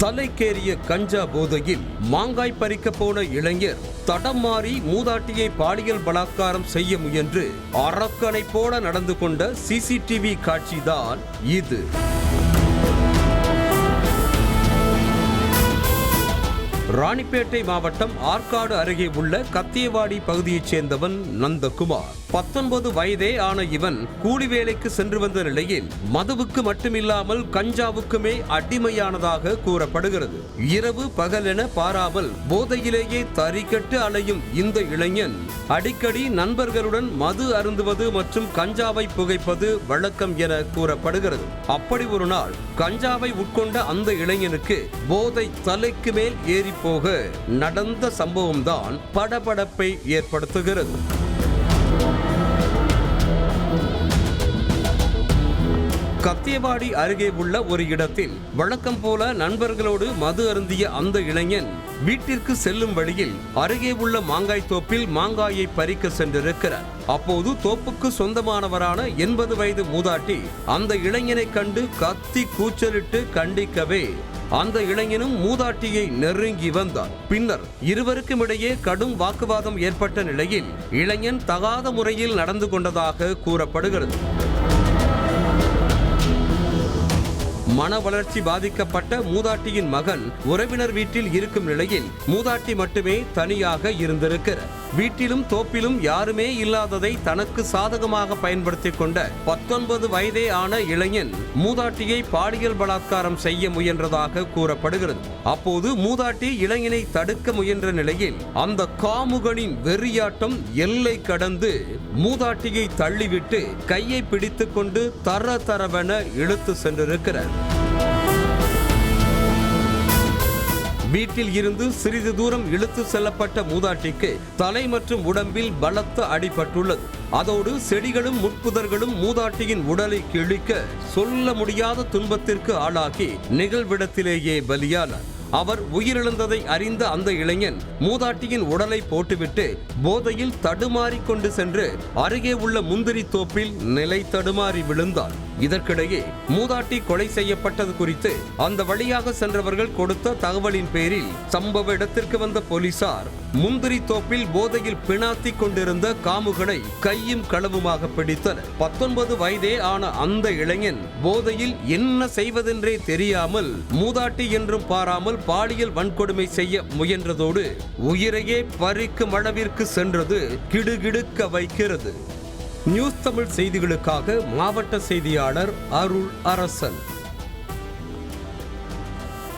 தலைக்கேறிய கஞ்சா போதையில் மாங்காய் பறிக்க போன இளைஞர் தடம் மாறி மூதாட்டியை பாலியல் பலாத்காரம் செய்ய முயன்று அரக்கனை போல நடந்து கொண்ட சிசிடிவி காட்சிதான் இது. ராணிப்பேட்டை மாவட்டம் ஆற்காடு அருகே உள்ள கத்தியவாடி பகுதியைச் சேர்ந்தவன் நந்தகுமார். 19 வயதே ஆன இவன் கூலி வேலைக்கு சென்று வந்த நிலையில் மதுவுக்கு மட்டுமில்லாமல் கஞ்சாவுக்குமே அடிமையானதாக கூறப்படுகிறது. இரவு பகலென பாராமல் போதையிலேயே தறிக்கட்டு அலையும் இந்த இளைஞன் அடிக்கடி நண்பர்களுடன் மது அருந்துவது மற்றும் கஞ்சாவை புகைப்பது வழக்கம் என கூறப்படுகிறது. அப்படி ஒரு நாள் கஞ்சாவை உட்கொண்ட அந்த இளைஞனுக்கு போதை தலைக்கு மேல் ஏறி போக நடந்த சம்பவம்தான் படபடப்பை ஏற்படுத்துகிறது. கத்தியவாடி அருகே உள்ள ஒரு இடத்தில் வழக்கம் போல நண்பர்களோடு மது அருந்திய அந்த இளைஞன் வீட்டிற்கு செல்லும் வழியில் அருகே உள்ள மாங்காய் தோப்பில் மாங்காயை பறிக்க சென்றிருக்கிறார். அப்போது தோப்புக்கு சொந்தமானவரான 80 வயது மூதாட்டி அந்த இளைஞனை கண்டு கத்தி கூச்சலிட்டு கண்டிக்கவே அந்த இளைஞனும் மூதாட்டியை நெருங்கி வந்தார். பின்னர் இருவருக்கும் இடையே கடும் வாக்குவாதம் ஏற்பட்ட நிலையில் இளைஞன் தகாத முறையில் நடந்து கொண்டதாக கூறப்படுகிறது. மன வளர்ச்சி பாதிக்கப்பட்ட மூதாட்டியின் மகன் உறவினர் வீட்டில் இருக்கும் நிலையில் மூதாட்டி மட்டுமே தனியாக இருந்திருக்கிறார். வீட்டிலும் தோப்பிலும் யாருமே இல்லாததை தனக்கு சாதகமாக பயன்படுத்திக் கொண்ட 19 வயதே ஆன இளைஞன் மூதாட்டியை பாலியல் பலாத்காரம் செய்ய முயன்றதாக கூறப்படுகிறது. அப்போது மூதாட்டி இளைஞனை தடுக்க முயன்ற நிலையில் அந்த காமுகனின் வெறியாட்டம் எல்லை கடந்து மூதாட்டியை தள்ளிவிட்டு கையை பிடித்துக் கொண்டு தரவென இழுத்து சென்றிருக்கிறார். வீட்டில் இருந்து சிறிது தூரம் இழுத்து செல்லப்பட்ட மூதாட்டிக்கு தலை மற்றும் உடம்பில் பலத்த அடிபட்டுள்ளது. அதோடு செடிகளும் முட்புதர்களும் மூதாட்டியின் உடலை கிழிக்க சொல்ல முடியாத துன்பத்திற்கு ஆளாகி நிகழ்விடத்திலேயே பலியானார். அவர் உயிரிழந்ததை அறிந்த அந்த இளைஞன் மூதாட்டியின் உடலை போட்டுவிட்டு போதையில் தடுமாறி கொண்டு சென்று அருகே உள்ள முந்திரி தோப்பில் நிலை தடுமாறி விழுந்தார். இதற்கிடையே மூதாட்டி கொலை செய்யப்பட்டது குறித்து அந்த வழியாக சென்றவர்கள் கொடுத்த தகவலின் பேரில் சம்பவ இடத்திற்கு வந்த போலீசார் முந்திரி தோப்பில் போதையில் பிணாத்தி கொண்டிருந்த காமுகனை கையும் களவுமாக பிடித்தனர். 19 வயதே ஆன அந்த இளைஞன் போதையில் என்ன செய்வதென்றே தெரியாமல் மூதாட்டி என்றும் பாராமல் பாலியல் வன்கொடுமை செய்ய முயன்றதோடு உயிரையே பறிக்கும் அளவிற்கு சென்றது கிடுகிடுக்க வைக்கிறது. நியூஸ் தமிழ் செய்திகளுக்காக மாவட்ட செய்தியாளர் அருள் அரசன்.